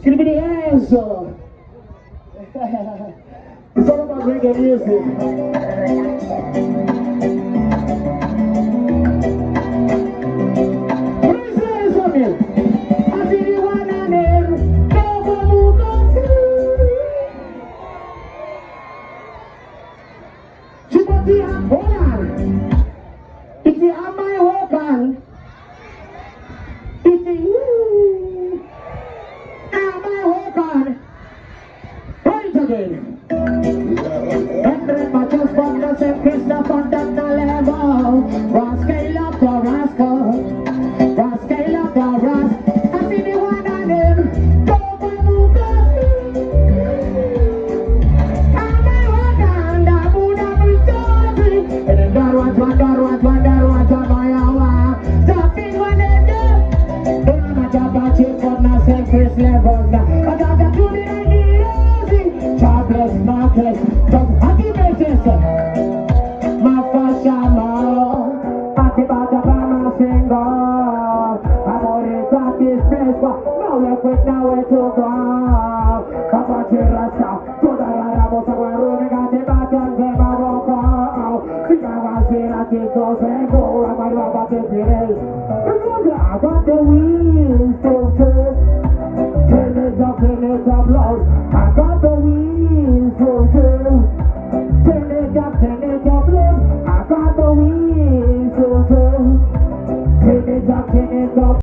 Give me the hands up. It's all about reggae music. Please hands on me. I see you one and then Chipati, hold on. If you have my hope on, if you have my hope on, point again. Entre machos cuando se empieza a contar la level, rascal up the rascal, rascal up the rascal. I see the one and them, don't move First levels now. I got the two that easy. Jobless markets. Just happy bitches. My first shaman. Party about the banana single. I'm already got this place, but now we're quick, now where to go. Papa Chirasa. To the Ramos of our room. Got the buttons in my walk out. See, I was here at the 2 and go. I'm about to feel